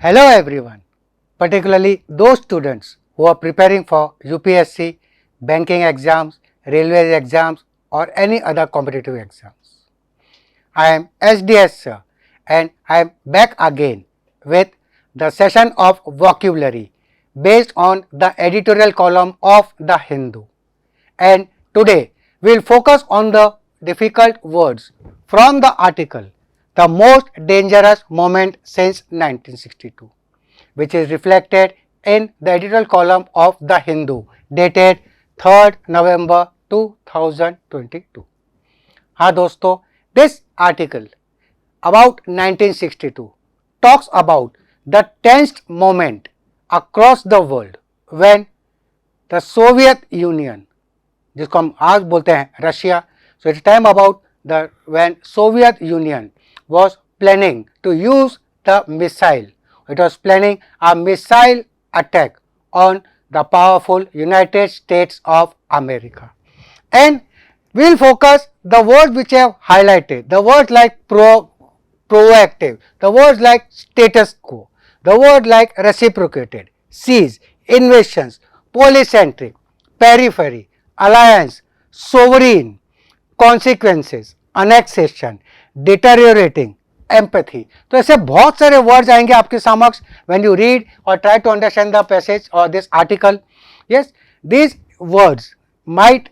Hello everyone, particularly those students who are preparing for UPSC, banking exams, railway exams or any other competitive exams. I am SDS sir and I am back again with the session of vocabulary based on the editorial column of The Hindu. And today we will focus on the difficult words from the article The Most Dangerous Moment Since 1962, which is reflected in the editorial column of The Hindu dated 3rd November 2022. हाँ दोस्तों, this article about 1962 talks about the tense moment across the world when the Soviet Union, जिसको हम आज बोलते हैं Russia, so it's time about the when Soviet Union was planning to use the missile. It was planning a missile attack on the powerful United States of America. And we will focus the words which I have highlighted, the words like proactive, the words like status quo, the word like reciprocated, seize, invasions, polycentric, periphery, alliance, sovereign, consequences, annexation, deteriorating, empathy. तो ऐसे बहुत सारे words आएंगे आपके समक्ष when you read or try to understand the passage or this article. Yes, these words might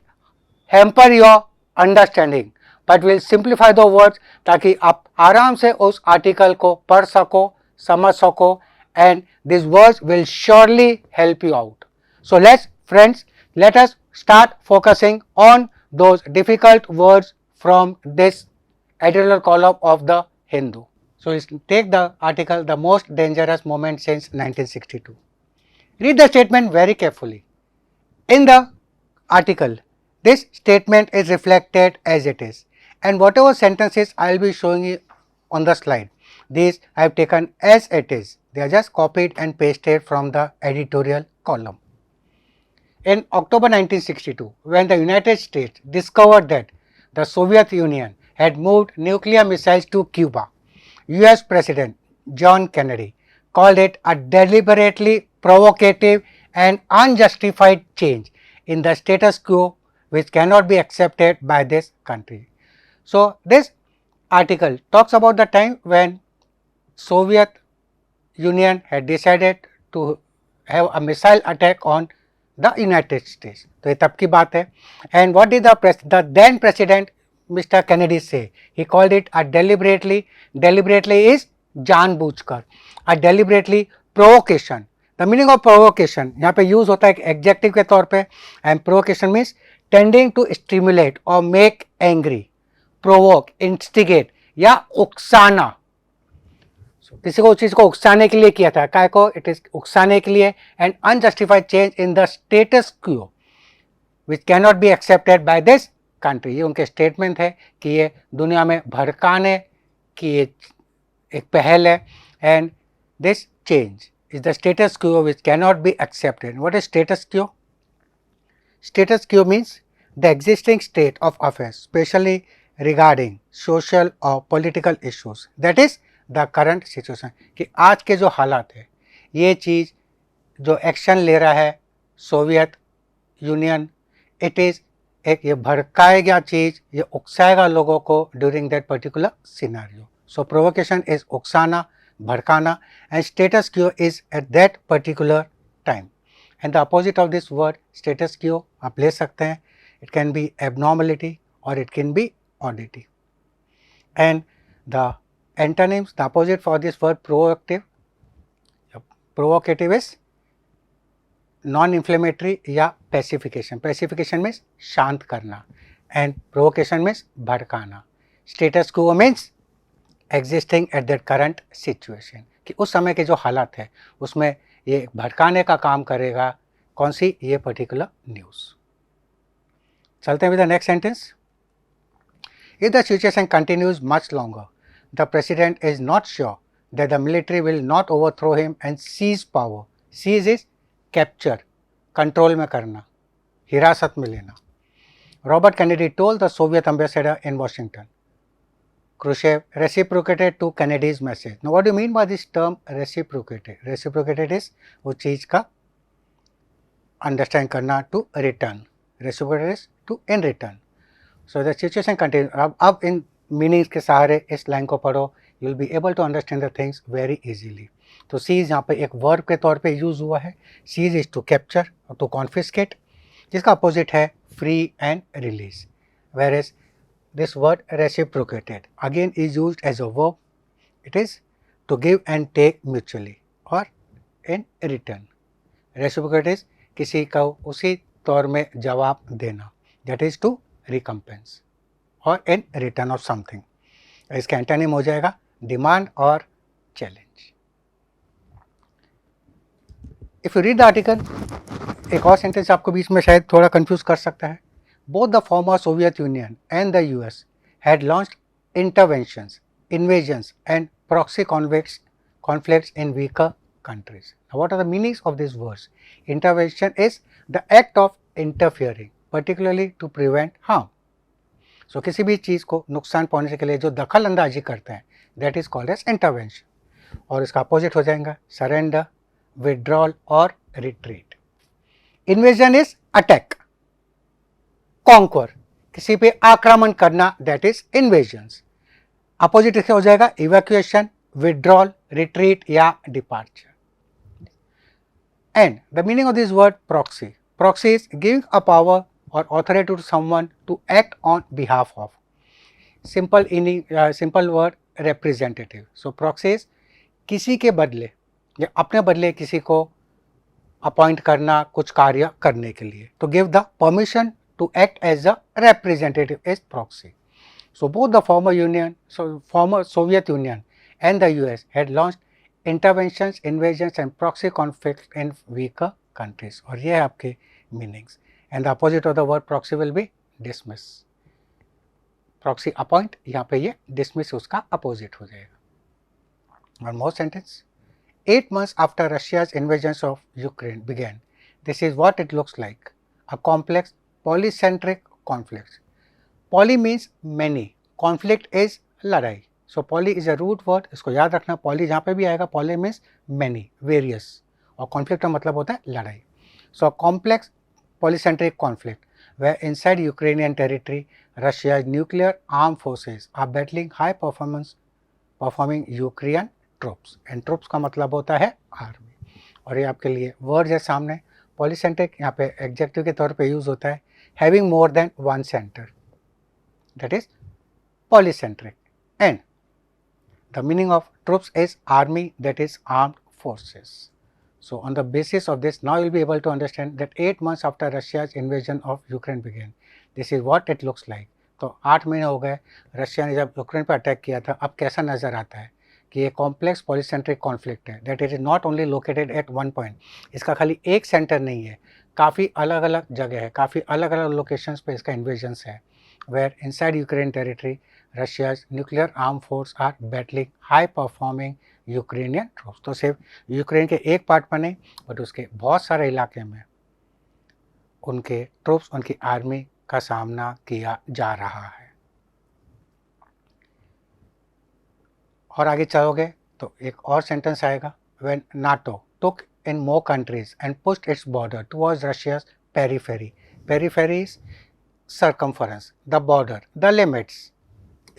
hamper your understanding, but will simplify the words ताकि आप आराम से उस आर्टिकल को पढ़ सको, समझ सको, and these words will surely help you out. So let us start focusing on those difficult words from this editorial column of The Hindu. So let's take the article The Most Dangerous Moment Since 1962. Read the statement very carefully. In the article, this statement is reflected as it is, and whatever sentences I will be showing you on the slide, these I have taken as it is. They are just copied and pasted from the editorial column. In October 1962, when the United States discovered that the Soviet Union had moved nuclear missiles to Cuba, US President John Kennedy called it a deliberately provocative and unjustified change in the status quo which cannot be accepted by this country. So this article talks about the time when Soviet Union had decided to have a missile attack on the United States. तो ये तब की बात है. And what did the then President Mr. Kennedy say? He called it a deliberately is जानबूझकर, a deliberately provocation. The meaning of provocation यहाँ पे use होता है एक एडजेक्टिव के तौर पे, and provocation means tending to stimulate or make angry, provoke, instigate या उकसाना. किसी को उस चीज को उकसाने के लिए किया था, काय को? इट इज उकसाने के लिए. And unjustified change in the status quo which can not be accepted by this country. ये उनके स्टेटमेंट है कि ये दुनिया में भड़काने की एक पहल है. And this change is the status quo which can not be accepted. What is status quo? Status quo means the existing state of affairs especially regarding social और political issues, that is the current situation. कि आज के जो हालात है, ये चीज़ जो action ले रहा है सोवियत यूनियन, इट इज़ एक ये भड़काएगा चीज़, ये उकसाएगा लोगों को during that particular scenario. So provocation is उकसाना, भड़काना, and status quo is at that particular time. And the opposite of this word status quo आप ले सकते हैं. इट कैन बी एबनॉर्मलिटी और it can be oddity. And the antonyms, the opposite for this word provocative is non-inflammatory या pacification. Pacification means शांत करना and provocation means भड़काना. Status quo means existing at that current situation, कि उस समय के जो हालात है उसमें ये भड़काने का काम करेगा कौन सी? ये पर्टिकुलर न्यूज़. चलते हैं with the next sentence. If the situation continues much longer, the president is not sure that the military will not overthrow him and seize power. Seize is capture, control में करना, हिरासत में लेना. Robert Kennedy told the Soviet ambassador in Washington. Khrushchev reciprocated to Kennedy's message. Now, what do you mean by this term reciprocated? Reciprocated is वो चीज का understand करना to return. Reciprocated is to in return. So the situation continues. अब इन meanings के सहारे इस line को पढ़ो, you will be able to understand the things very easily. तो seize यहाँ पे एक वर्ब के तौर पे यूज हुआ है. Seize is to capture और to confiscate, जिसका अपोजिट है free and release. Whereas this word reciprocated again is used as a verb. It is to give and take mutually or in return. Reciprocate is किसी को उसी तौर में जवाब देना, that is to recompense or in return of something. इसका antonym हो जाएगा डिमांड और challenge. If you read the article, एक और सेंटेंस आपको बीच में शायद थोड़ा कंफ्यूज कर सकता है. Both the former Soviet Union and the US had launched interventions, invasions and proxy conflicts in weaker countries. Now, what are the meanings of these words? Intervention is the act of interfering, particularly to prevent harm. So, किसी भी चीज़ को नुकसान पहुँचने के लिए जो दखल अंदाजी करते हैं, that is called as intervention. और इसका अपोजिट हो जाएगा surrender, withdrawal और retreat. Invasion is attack. Conquer, किसी पे आक्रमण करना, that is invasions. अपोजिट इसका हो जाएगा evacuation, withdrawal, retreat या departure. And the meaning of this word proxy. Proxy is giving a power or authority to someone to act on behalf of. Simple word representative. So proxy is किसी के बदले या अपने बदले किसी को appoint करना कुछ कार्य करने के लिए. To give the permission to act as a representative is proxy. So both the former Soviet Union and the US had launched interventions, invasions and proxy conflicts in weaker countries. और ये है आपके meanings. And the opposite of the word proxy will be dismiss. Proxy appoint, यहाँ पे ये dismiss उसका opposite हो जाएगा. One more sentence. 8 months after Russia's invasions of Ukraine began, this is what it looks like. A complex polycentric conflict. Poly means many. Conflict is लड़ाई. So poly is a root word. इसको याद रखना. Poly जहाँ पे भी आएगा, poly means many, various. और conflict का मतलब होता है लड़ाई. So a complex polycentric conflict where inside Ukrainian territory, Russia's nuclear armed forces are battling high performing Ukrainian troops. And troops का मतलब होता है army. और ये आपके लिए वर्ड है सामने. Polycentric यहाँ पे एडजेक्टिव के तौर पे यूज होता है. Having more than one center, that is polycentric. And the meaning of troops is army, that is armed forces. So on the basis of this, now you will be able to understand that 8 months after Russia's invasion of Ukraine began, this is what it looks like. तो 8 महीने हो गए Russia ने जब Ukraine पर attack किया था. अब कैसा नज़र आता है कि ये कॉम्प्लेक्स पॉलीसेंट्रिक कॉन्फ्लिक्ट है, that it is not only located at one point. इसका खाली एक सेंटर नहीं है, काफ़ी अलग अलग जगह है, काफ़ी अलग अलग लोकेशंस पे इसका इन्वेजन्स है. Where inside Ukraine territory Russia's nuclear arm force are battling high performing Ukrainian troops. तो सिर्फ यूक्रेन के एक पार्ट पर नहीं, बट उसके बहुत सारे इलाके में उनके ट्रूप्स, उनकी आर्मी का सामना किया जा रहा है. और आगे चलोगे तो एक और सेंटेंस आएगा. When NATO took in more countries and pushed its border towards Russia's periphery. Periphery is circumference, the border, the limits,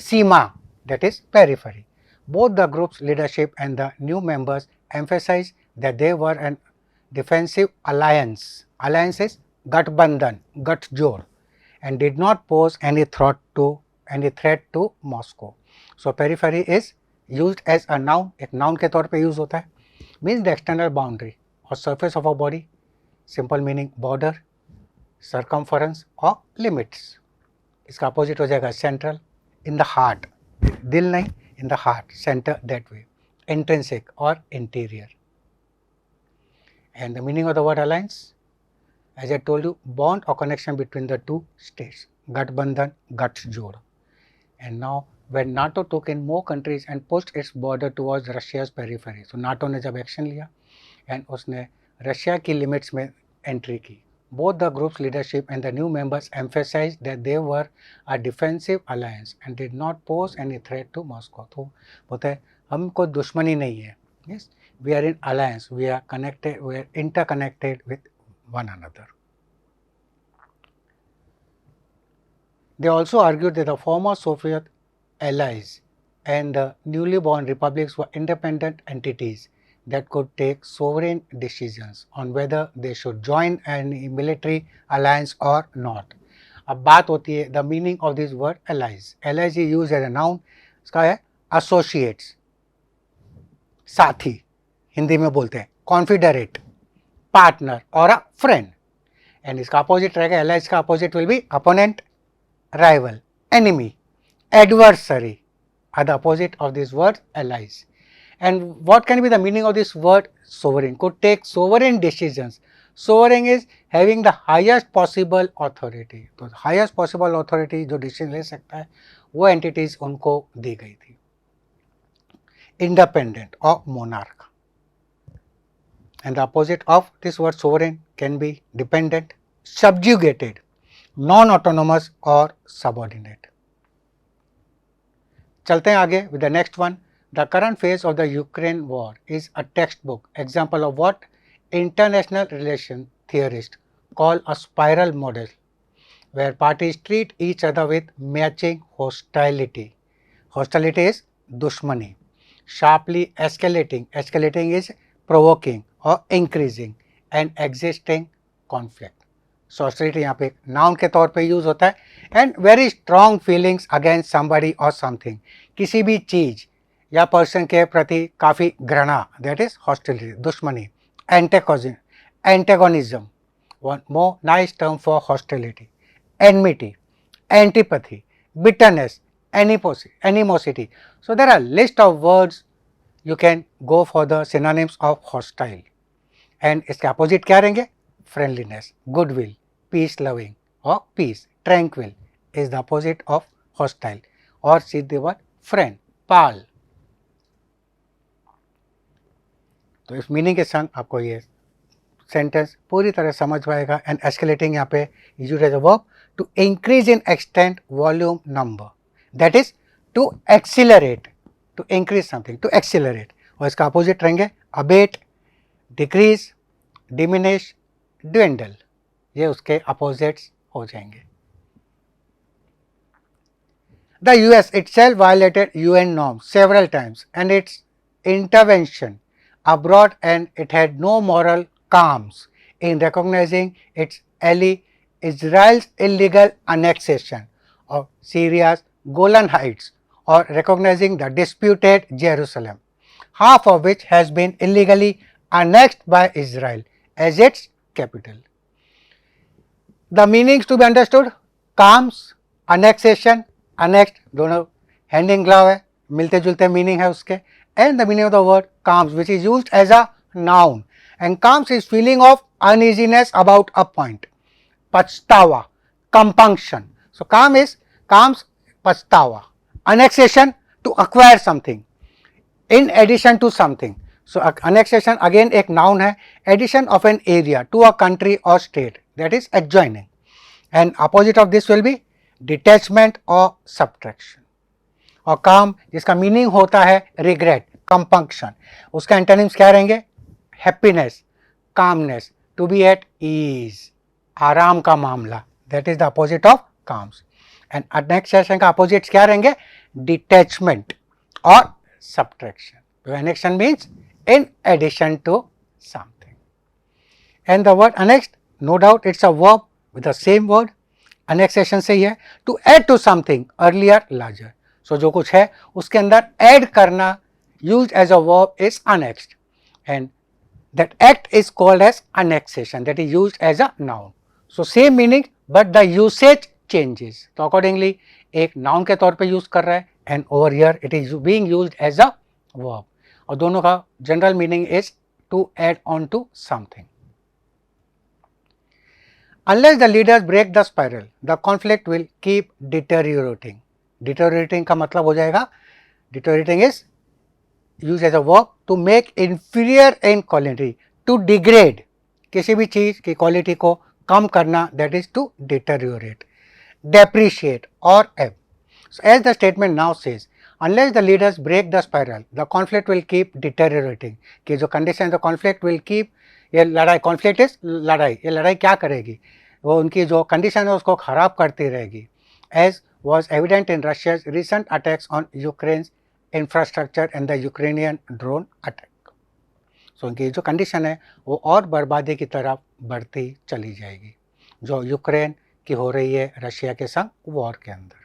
Seema, that is periphery. Both the group's leadership and the new members emphasized that they were an defensive alliance. Alliance is गठबंधन, गठजोड़, and did not pose any threat to Moscow. So periphery is used as a noun. एक noun के तौर पे use होता है. Means the external boundary or surface of a body. Simple meaning border, circumference और limits. इसका opposite हो जाएगा सेंट्रल, इन द हार्ट, दिल नहीं, in the heart, centre, that way. Intrinsic और interior. And the meaning of the word alliance, as I told you, bond और connection between the two states, गठबंधन, गठजोड़. And now when NATO took in more countries and pushed its border towards Russia's periphery. So NATO ने जब action लिया and उसने Russia की limits में entry की, Both the group's leadership and the new members emphasized that they were a defensive alliance and did not pose any threat to Moscow. तो बोलते हैं हम कोई दुश्मनी नहीं है. Yes, we are in alliance. We are connected. We are interconnected with one another. They also argued that the former Soviet allies and the newly born republics were independent entities that could take sovereign decisions on whether they should join any military alliance or not. अब बात होती है the meaning of this word allies. Allies is used as a noun. इसका है associates, साथी हिंदी में बोलते हैं, confederate, partner और a friend. And इसका opposite रहेगा, allies का opposite will be opponent, rival, enemy, adversary are the opposite of this word allies. And what can be the meaning of this word sovereign? Could take sovereign decisions. Sovereign is having the highest possible authority. तो highest possible authority जो decision ले सकता है वो entities उनको दी गई थी. Independent or monarch. And the opposite of this word sovereign can be dependent, subjugated, non-autonomous or subordinate. चलते हैं आगे with the next one. The current phase of the Ukraine war is a textbook example of what international relation theorists call a spiral model, where parties treat each other with matching hostility. Hostility is dushmani. Sharply escalating. Escalating is provoking or increasing and existing conflict. So hostility यहाँ पे noun के तौर पे use होता है. And very strong feelings against somebody or something. किसी भी चीज या पर्सन के प्रति काफ़ी घृणा, दैट इज हॉस्टिलिटी, दुश्मनी. Antagonism, one more nice term for hostility. Enmity, antipathy, bitterness, animosity. So there are list of words you can go for the synonyms of hostile. And इसके अपोजिट क्या रहेंगे? Friendliness, goodwill, peace loving और peace. Tranquil is the opposite of hostile. और सीधे word friend, पाल. तो इस meaning के संग आपको ये सेंटेंस पूरी तरह समझ पाएगा. एंड एस्केलेटिंग यहाँ पे used as a verb to increase in extent, volume, number. That is to accelerate, to increase something, to accelerate. और इसका अपोजिट रहेंगे अबेट, डिक्रीज, डिमिनिश, ड्वेंडल. ये उसके अपोजिट्स हो जाएंगे. The US itself violated UN norms several times and its intervention abroad, and it had no moral qualms in recognizing its ally Israel's illegal annexation of Syria's Golan Heights or recognizing the disputed Jerusalem, half of which has been illegally annexed by Israel as its capital. The meanings to be understood: qualms, annexation, annexed दोनों hand in glove है, मिलते जुलते meaning है उसके. And the meaning of the word qualms, which is used as a noun, and qualms is feeling of uneasiness about a point. Pachtawa, compunction. So qualms, pachtawa. Annexation, to acquire something in addition to something. So annexation again एक noun है. Addition of an area to a country or state, that is adjoining. And opposite of this will be detachment और subtraction. और काम जिसका meaning होता है regret, compunction, उसका antonyms क्या रहेंगे? Happiness, calmness, to be at ease, आराम का मामला. That is the opposite of calms. And annexation का अपोजिट क्या रहेंगे? डिटैचमेंट और सब्ट्रैक्शन. तो annexation means in addition to something. And the word annexed, no doubt it's a verb with the same word. Annexation से ही है to add to something earlier larger. So जो कुछ है उसके अंदर ऐड करना, used as a verb is annexed. And that act is called as annexation, that is used as a noun. So same meaning but the usage changes. तो accordingly एक noun के तौर पे यूज कर रहा है and over here it is being used as a verb. और दोनों का general meaning is to add on to something. Unless the leaders break the spiral, the conflict will keep deteriorating. Deteriorating का मतलब हो जाएगा, deteriorating is used as a verb to make inferior in quality, to degrade. किसी भी चीज की quality को कम करना, that is to deteriorate, depreciate or ebb. So, as the statement now says, unless the leaders break the spiral, the conflict will keep deteriorating. कि जो condition, the conflict will keep, ये लड़ाई, conflict is लड़ाई, ये लड़ाई क्या करेगी, वो उनकी जो condition है उसको खराब करती रहेगी. As was evident in Russia's recent attacks on Ukraine's infrastructure and the Ukrainian drone attack. So, उनकी जो condition है वो और बर्बादी की तरफ बढ़ती चली जाएगी जो यूक्रेन की हो रही है रशिया के संग वॉर के अंदर.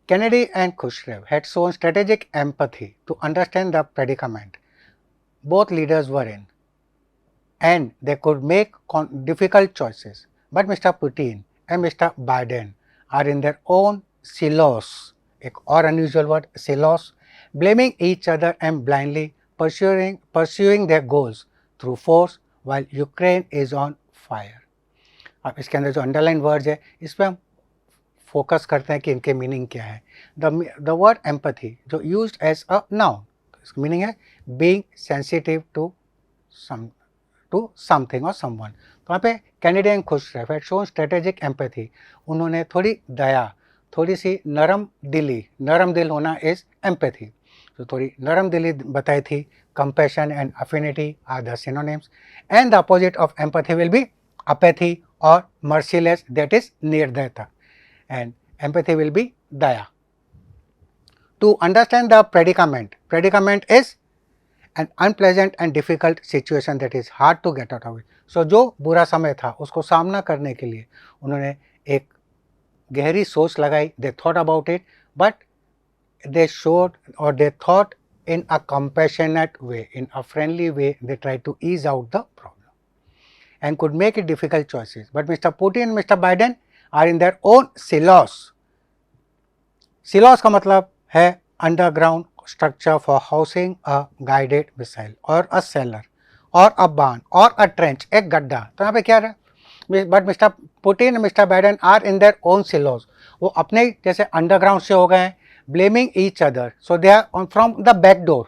Kennedy and Khrushchev had shown strategic empathy to understand the predicament both leaders were in, and they could make difficult choices. But Mr. Putin and Mr. Biden are in their own silos, एक और unusual word silos, blaming each other and blindly pursuing their goals through force while Ukraine is on fire. अब इसके अंदर जो underline words है इस पर हम फोकस करते हैं कि इनके मीनिंग क्या है. द वर्ड एम्पैथी जो यूज्ड एज अ नाउन, इसका मीनिंग है बीइंग सेंसिटिव टू समथिंग और समवन. तो यहाँ पे Kennedy and Khrushchev had shown strategic empathy, उन्होंने थोड़ी दया, थोड़ी सी नरम दिल होना इज एम्पैथी. तो थोड़ी नरम दिली बताई थी. Compassion and affinity are the synonyms and the opposite of empathy will be apathy or merciless, that is nirdayata, and empathy will be daya. To understand the predicament is an unpleasant and difficult situation that is hard to get out of it. So जो बुरा समय था उसको सामना करने के लिए उन्होंने एक गहरी सोच लगाई. They thought about it, but they showed or they thought in a compassionate way, in a friendly way. They tried to ease out the problem and could make it difficult choices. But Mr. Putin and Mr. Biden are in their own silos. Silos का मतलब है underground structure for housing a guided missile or a cellar or a barn or a trench, एक गड्ढा. तो यहाँ पे क्या है? But Mr. Putin and Mr. Biden are in their own silos. वो अपने जैसे underground से हो गए हैं, blaming each other. So they are from the back door.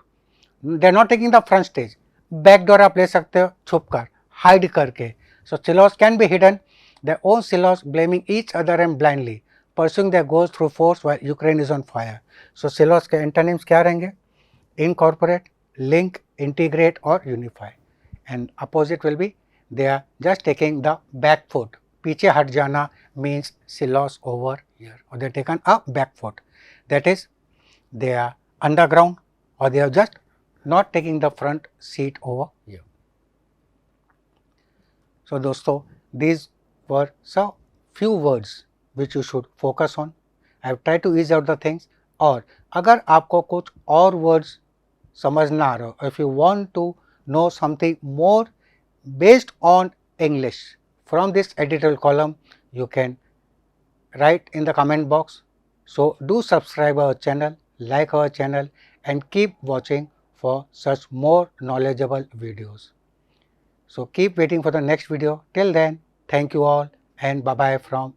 They are not taking the front stage. Back door आप ले सकते हो छुप कर, hide करके. So silos can be hidden, their own silos, blaming each other and blindly pursuing their goals through force while Ukraine is on fire. So silos के antonyms क्या रहेंगे? Incorporate, link, integrate और unify. And opposite will be they are just taking the back foot. पीछे हट जाना means silos over here, or they are taken a back foot. That is, they are underground or they are just not taking the front seat over here. So दोस्तों, these were some few words which you should focus on. I have tried to ease out the things. और अगर आपको कुछ और words समझ ना आ रहा हो, if you want to know something more based on English from this editorial column, you can write in the comment box. So do subscribe our channel, like our channel and keep watching for such more knowledgeable videos. So keep waiting for the next video. Till then, thank you all and bye bye from